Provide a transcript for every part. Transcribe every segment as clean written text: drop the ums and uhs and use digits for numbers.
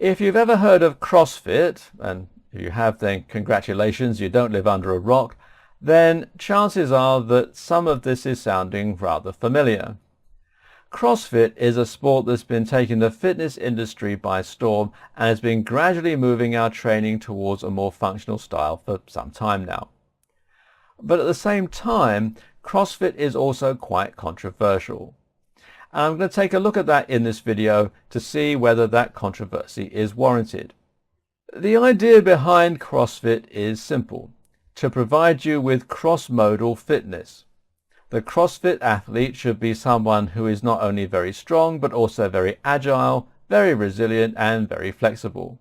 If you've ever heard of CrossFit, and if you have, then congratulations, you don't live under a rock, then chances are that some of this is sounding rather familiar. CrossFit is a sport that's been taking the fitness industry by storm and has been gradually moving our training towards a more functional style for some time now. But at the same time, CrossFit is also quite controversial. And I'm going to take a look at that in this video to see whether that controversy is warranted. The idea behind CrossFit is simple: to provide you with cross-modal fitness. The CrossFit athlete should be someone who is not only very strong but also very agile, very resilient and very flexible.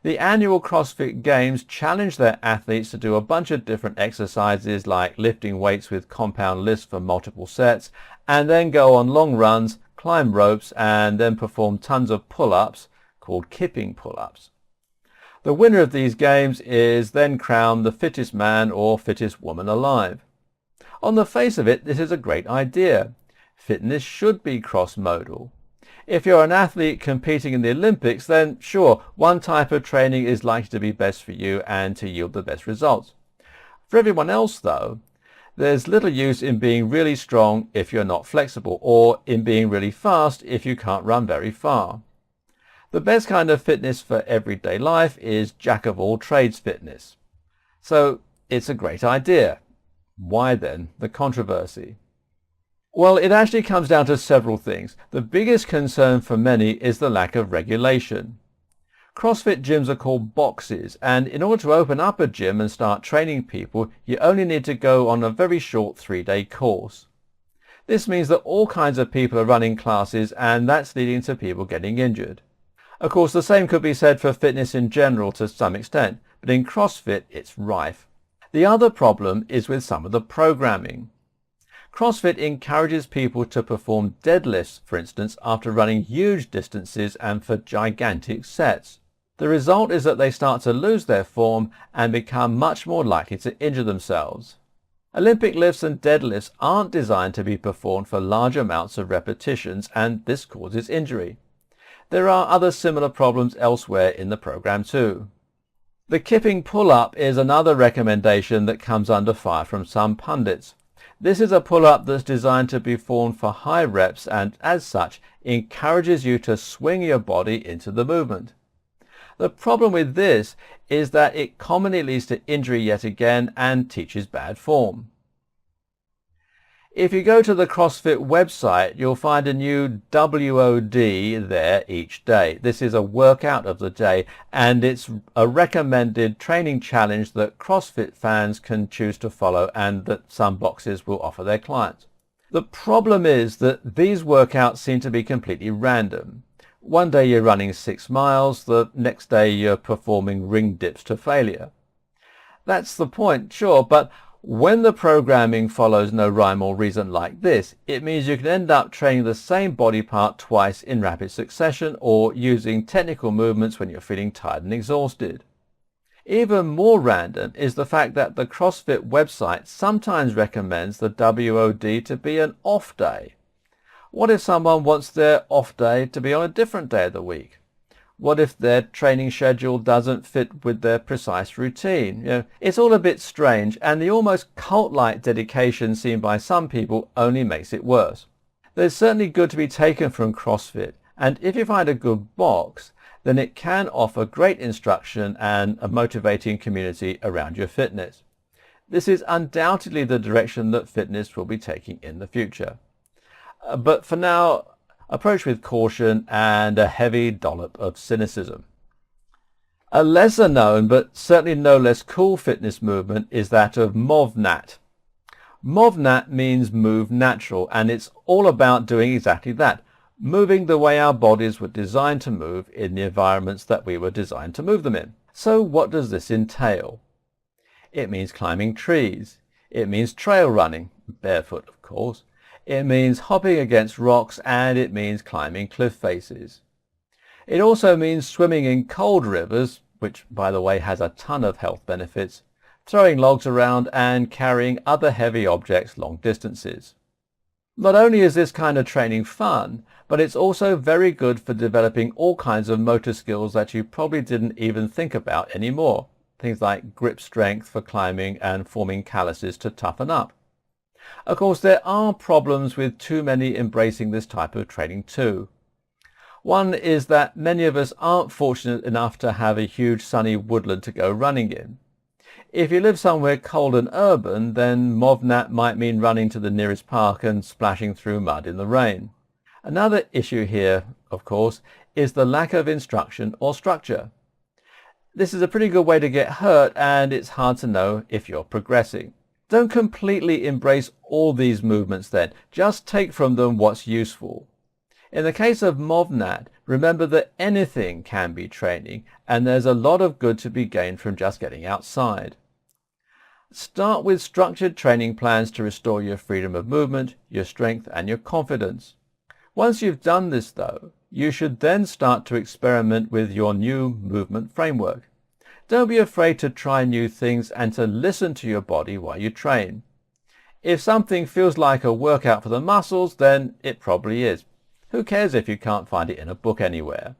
The annual CrossFit Games challenge their athletes to do a bunch of different exercises like lifting weights with compound lifts for multiple sets, and then go on long runs, climb ropes, and then perform tons of pull-ups called kipping pull-ups. The winner of these games is then crowned the fittest man or fittest woman alive. On the face of it, this is a great idea. Fitness should be cross-modal. If you're an athlete competing in the Olympics, then sure, one type of training is likely to be best for you and to yield the best results. For everyone else, though, there's little use in being really strong if you're not flexible, or in being really fast if you can't run very far. The best kind of fitness for everyday life is jack-of-all-trades fitness. So it's a great idea. Why then the controversy? Well, it actually comes down to several things. The biggest concern for many is the lack of regulation. CrossFit gyms are called boxes, and in order to open up a gym and start training people, you only need to go on a very short 3-day course. This means that all kinds of people are running classes, and that's leading to people getting injured. Of course, the same could be said for fitness in general to some extent, but in CrossFit it's rife. The other problem is with some of the programming. CrossFit encourages people to perform deadlifts, for instance, after running huge distances and for gigantic sets. The result is that they start to lose their form and become much more likely to injure themselves. Olympic lifts and deadlifts aren't designed to be performed for large amounts of repetitions, and this causes injury. There are other similar problems elsewhere in the program too. The kipping pull-up is another recommendation that comes under fire from some pundits. This is a pull-up that's designed to be performed for high reps and, as such, encourages you to swing your body into the movement. The problem with this is that it commonly leads to injury yet again and teaches bad form. If you go to the CrossFit website, you'll find a new WOD there each day. This is a workout of the day, and it's a recommended training challenge that CrossFit fans can choose to follow and that some boxes will offer their clients. The problem is that these workouts seem to be completely random. One day you're running 6 miles, the next day you're performing ring dips to failure. That's the point, sure, but when the programming follows no rhyme or reason like this, it means you can end up training the same body part twice in rapid succession, or using technical movements when you're feeling tired and exhausted. Even more random is the fact that the CrossFit website sometimes recommends the WOD to be an off day. What if someone wants their off day to be on a different day of the week? What if their training schedule doesn't fit with their precise routine? It's all a bit strange, and the almost cult-like dedication seen by some people only makes it worse. There's certainly good to be taken from CrossFit, and if you find a good box, then it can offer great instruction and a motivating community around your fitness. This is undoubtedly the direction that fitness will be taking in the future. But for now, approach with caution and a heavy dollop of cynicism. A lesser known but certainly no less cool fitness movement is that of MovNat. MovNat means move natural, and it's all about doing exactly that, moving the way our bodies were designed to move in the environments that we were designed to move them in. So what does this entail? It means climbing trees. It means trail running, barefoot of course. It means hopping against rocks, and it means climbing cliff faces. It also means swimming in cold rivers, which by the way has a ton of health benefits, throwing logs around and carrying other heavy objects long distances. Not only is this kind of training fun, but it's also very good for developing all kinds of motor skills that you probably didn't even think about anymore. Things like grip strength for climbing and forming calluses to toughen up. Of course, there are problems with too many embracing this type of training too. One is that many of us aren't fortunate enough to have a huge sunny woodland to go running in. If you live somewhere cold and urban, then MovNat might mean running to the nearest park and splashing through mud in the rain. Another issue here, of course, is the lack of instruction or structure. This is a pretty good way to get hurt, and it's hard to know if you're progressing. Don't completely embrace all these movements then, just take from them what's useful. In the case of MovNat, remember that anything can be training, and there's a lot of good to be gained from just getting outside. Start with structured training plans to restore your freedom of movement, your strength and your confidence. Once you've done this though, you should then start to experiment with your new movement framework. Don't be afraid to try new things and to listen to your body while you train. If something feels like a workout for the muscles, then it probably is. Who cares if you can't find it in a book anywhere?